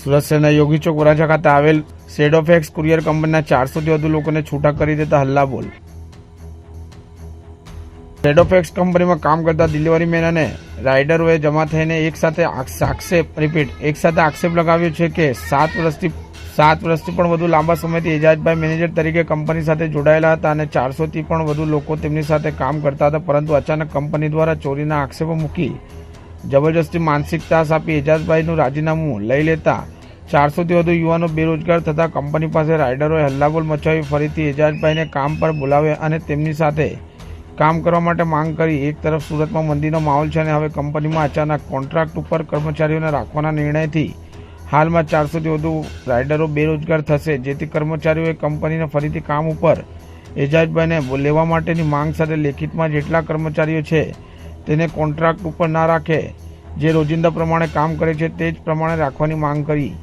સુરત શહેરના યોગી ચોક વરાછા ખાતે આવેલ સેડોફેક્સ કુરિયર કંપનીના 400થી વધુ લોકોને છૂટા કરી દેતા હલ્લાબોલ। સેડોફેક્સ કંપનીમાં કામ કરતા ડિલિવરી મેન અને રાઇડરોએ જમા થઈને એક સાથે આક્ષેપ લગાવ્યો છે કે 7 વર્ષથી પણ વધુ લાંબા સમયથી એજાજભાઈ મેનેજર તરીકે કંપની સાથે જોડાયેલા હતા અને 400થી પણ વધુ લોકો તેમની સાથે કામ કરતા હતા, પરંતુ અચાનક કંપની દ્વારા ચોરીના આક્ષેપો મૂકી જબરજસ્તી માનસિક ત્રાસ આપી એજાજભાઈનું રાજીનામું લઈ લેતા 400થી વધુ યુવાનો બેરોજગાર થતા કંપની પાસે રાઇડરોએ હલ્લાબોલ મચાવી ફરીથી એજાજભાઈને કામ પર બોલાવ્યા અને તેમની સાથે કામ કરવા માટે માંગ કરી। એક તરફ સુરતમાં મંદીનો માહોલ છે અને હવે કંપનીમાં અચાનક કોન્ટ્રાક્ટ ઉપર કર્મચારીઓને રાખવાના નિર્ણયથી હાલમાં 400થી વધુ રાઇડરો બેરોજગાર થશે, જેથી કર્મચારીઓએ કંપનીને ફરીથી કામ ઉપર એજાજભાઈને લેવા માટેની માંગ સાથે લેખિતમાં જેટલા કર્મચારીઓ છે તેને કોન્ટ્રાક્ટ ઉપર ના રાખે, જે રોજિંદા પ્રમાણે કામ કરે છે તે જ પ્રમાણે રાખવાની માંગ કરી।